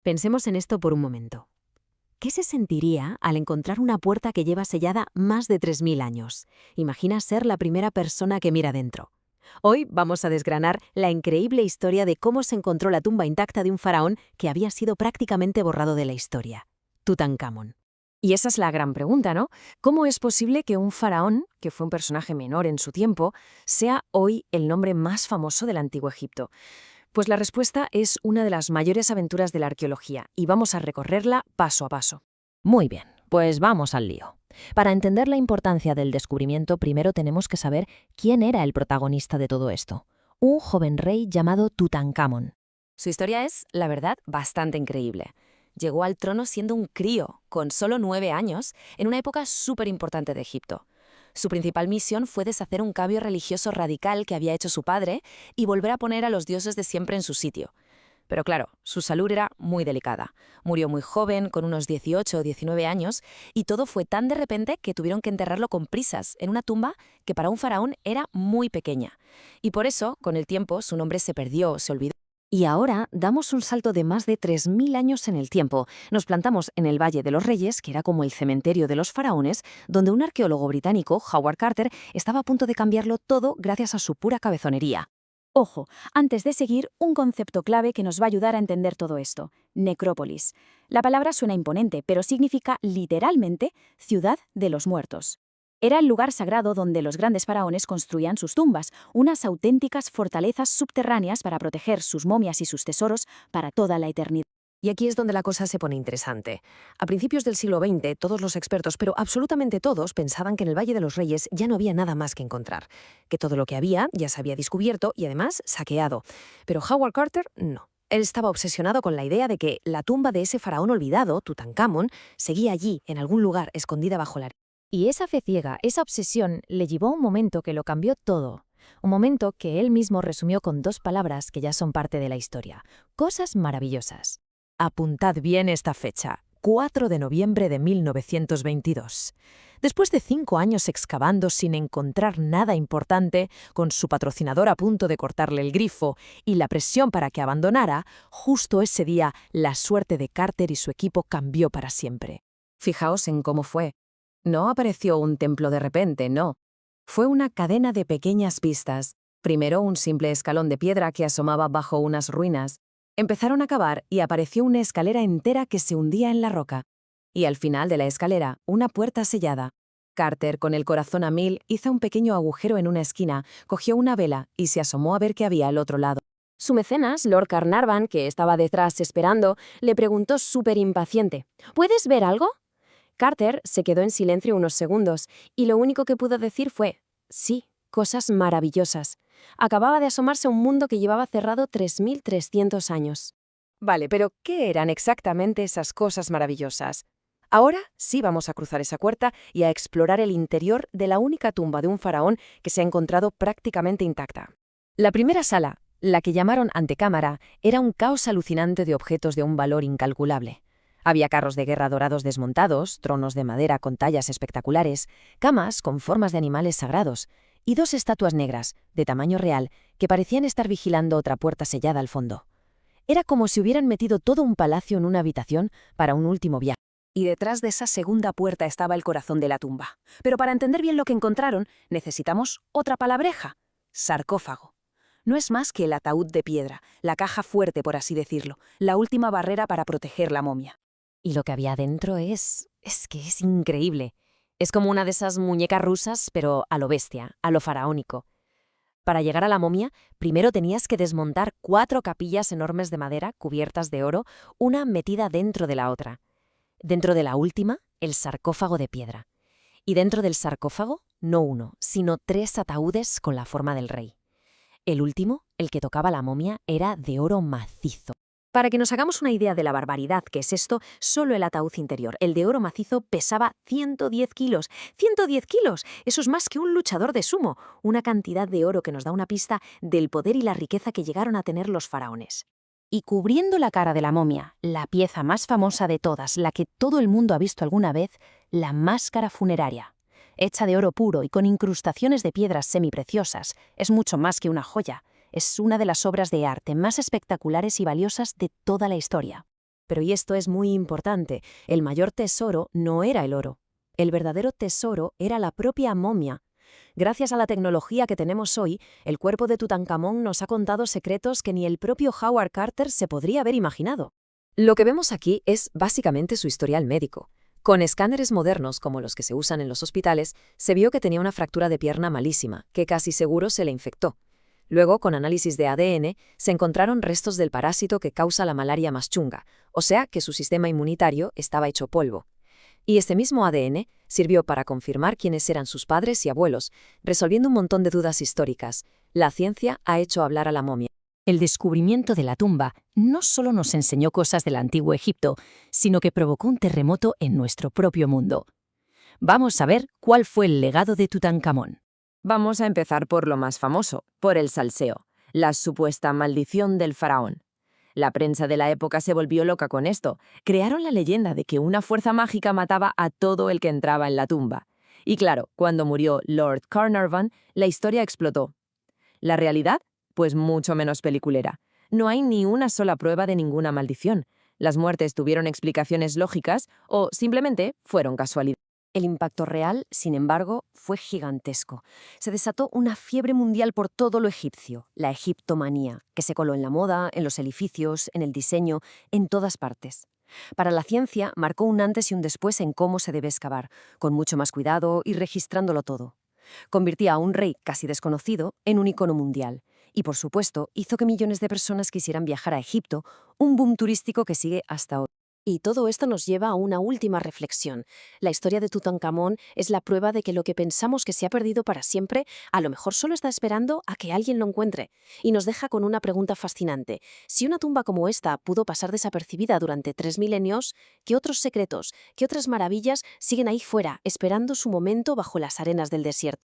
Pensemos en esto por un momento. ¿Qué se sentiría al encontrar una puerta que lleva sellada más de 3000 años? Imagina ser la primera persona que mira dentro. Hoy vamos a desgranar la increíble historia de cómo se encontró la tumba intacta de un faraón que había sido prácticamente borrado de la historia, Tutankamón. Y esa es la gran pregunta, ¿no? ¿Cómo es posible que un faraón, que fue un personaje menor en su tiempo, sea hoy el nombre más famoso del Antiguo Egipto? Pues la respuesta es una de las mayores aventuras de la arqueología y vamos a recorrerla paso a paso. Muy bien, pues vamos al lío. Para entender la importancia del descubrimiento, primero tenemos que saber quién era el protagonista de todo esto. Un joven rey llamado Tutankamón. Su historia es, la verdad, bastante increíble. Llegó al trono siendo un crío, con solo 9 años, en una época súper importante de Egipto. Su principal misión fue deshacer un cambio religioso radical que había hecho su padre y volver a poner a los dioses de siempre en su sitio. Pero claro, su salud era muy delicada. Murió muy joven, con unos 18 o 19 años, y todo fue tan de repente que tuvieron que enterrarlo con prisas, en una tumba que para un faraón era muy pequeña. Y por eso, con el tiempo, su nombre se perdió, se olvidó. Y ahora damos un salto de más de 3000 años en el tiempo. Nos plantamos en el Valle de los Reyes, que era como el cementerio de los faraones, donde un arqueólogo británico, Howard Carter, estaba a punto de cambiarlo todo gracias a su pura cabezonería. Ojo, antes de seguir, un concepto clave que nos va a ayudar a entender todo esto: necrópolis. La palabra suena imponente, pero significa literalmente ciudad de los muertos. Era el lugar sagrado donde los grandes faraones construían sus tumbas, unas auténticas fortalezas subterráneas para proteger sus momias y sus tesoros para toda la eternidad. Y aquí es donde la cosa se pone interesante. A principios del siglo XX, todos los expertos, pero absolutamente todos, pensaban que en el Valle de los Reyes ya no había nada más que encontrar, que todo lo que había ya se había descubierto y además saqueado. Pero Howard Carter no. Él estaba obsesionado con la idea de que la tumba de ese faraón olvidado, Tutankamón, seguía allí, en algún lugar, escondida bajo la arena. Y esa fe ciega, esa obsesión, le llevó a un momento que lo cambió todo. Un momento que él mismo resumió con 2 palabras que ya son parte de la historia: cosas maravillosas. Apuntad bien esta fecha, 4 de noviembre de 1922. Después de 5 años excavando sin encontrar nada importante, con su patrocinador a punto de cortarle el grifo y la presión para que abandonara, justo ese día la suerte de Carter y su equipo cambió para siempre. Fijaos en cómo fue. No apareció un templo de repente, no. Fue una cadena de pequeñas pistas. Primero un simple escalón de piedra que asomaba bajo unas ruinas. Empezaron a cavar y apareció una escalera entera que se hundía en la roca. Y al final de la escalera, una puerta sellada. Carter, con el corazón a mil, hizo un pequeño agujero en una esquina, cogió una vela y se asomó a ver qué había al otro lado. Su mecenas, Lord Carnarvon, que estaba detrás esperando, le preguntó súper impaciente: ¿puedes ver algo? Carter se quedó en silencio unos segundos y lo único que pudo decir fue: sí, cosas maravillosas. Acababa de asomarse a un mundo que llevaba cerrado 3300 años. Vale, pero ¿qué eran exactamente esas cosas maravillosas? Ahora sí vamos a cruzar esa puerta y a explorar el interior de la única tumba de un faraón que se ha encontrado prácticamente intacta. La primera sala, la que llamaron antecámara, era un caos alucinante de objetos de un valor incalculable. Había carros de guerra dorados desmontados, tronos de madera con tallas espectaculares, camas con formas de animales sagrados y 2 estatuas negras, de tamaño real, que parecían estar vigilando otra puerta sellada al fondo. Era como si hubieran metido todo un palacio en una habitación para un último viaje. Y detrás de esa segunda puerta estaba el corazón de la tumba. Pero para entender bien lo que encontraron, necesitamos otra palabreja: sarcófago. No es más que el ataúd de piedra, la caja fuerte, por así decirlo, la última barrera para proteger la momia. Y lo que había dentro es que es increíble. Es como una de esas muñecas rusas, pero a lo bestia, a lo faraónico. Para llegar a la momia, primero tenías que desmontar 4 capillas enormes de madera cubiertas de oro, una metida dentro de la otra. Dentro de la última, el sarcófago de piedra. Y dentro del sarcófago, no 1, sino 3 ataúdes con la forma del rey. El último, el que tocaba la momia, era de oro macizo. Para que nos hagamos una idea de la barbaridad que es esto, solo el ataúd interior, el de oro macizo, pesaba 110 kilos. ¡110 kilos! Eso es más que un luchador de sumo, una cantidad de oro que nos da una pista del poder y la riqueza que llegaron a tener los faraones. Y cubriendo la cara de la momia, la pieza más famosa de todas, la que todo el mundo ha visto alguna vez, la máscara funeraria. Hecha de oro puro y con incrustaciones de piedras semipreciosas, es mucho más que una joya. Es una de las obras de arte más espectaculares y valiosas de toda la historia. Pero y esto es muy importante, el mayor tesoro no era el oro. El verdadero tesoro era la propia momia. Gracias a la tecnología que tenemos hoy, el cuerpo de Tutankamón nos ha contado secretos que ni el propio Howard Carter se podría haber imaginado. Lo que vemos aquí es básicamente su historial médico. Con escáneres modernos como los que se usan en los hospitales, se vio que tenía una fractura de pierna malísima, que casi seguro se le infectó. Luego, con análisis de ADN, se encontraron restos del parásito que causa la malaria más chunga, o sea que su sistema inmunitario estaba hecho polvo. Y este mismo ADN sirvió para confirmar quiénes eran sus padres y abuelos, resolviendo un montón de dudas históricas. La ciencia ha hecho hablar a la momia. El descubrimiento de la tumba no solo nos enseñó cosas del antiguo Egipto, sino que provocó un terremoto en nuestro propio mundo. Vamos a ver cuál fue el legado de Tutankamón. Vamos a empezar por lo más famoso, por el salseo, la supuesta maldición del faraón. La prensa de la época se volvió loca con esto. Crearon la leyenda de que una fuerza mágica mataba a todo el que entraba en la tumba. Y claro, cuando murió Lord Carnarvon, la historia explotó. ¿La realidad? Pues mucho menos peliculera. No hay ni una sola prueba de ninguna maldición. Las muertes tuvieron explicaciones lógicas o simplemente fueron casualidad. El impacto real, sin embargo, fue gigantesco. Se desató una fiebre mundial por todo lo egipcio, la egiptomanía, que se coló en la moda, en los edificios, en el diseño, en todas partes. Para la ciencia, marcó un antes y un después en cómo se debe excavar, con mucho más cuidado y registrándolo todo. Convirtía a un rey casi desconocido en un icono mundial. Y, por supuesto, hizo que millones de personas quisieran viajar a Egipto, un boom turístico que sigue hasta hoy. Y todo esto nos lleva a una última reflexión. La historia de Tutankamón es la prueba de que lo que pensamos que se ha perdido para siempre, a lo mejor solo está esperando a que alguien lo encuentre. Y nos deja con una pregunta fascinante. Si una tumba como esta pudo pasar desapercibida durante 3 milenios, ¿qué otros secretos, qué otras maravillas siguen ahí fuera, esperando su momento bajo las arenas del desierto?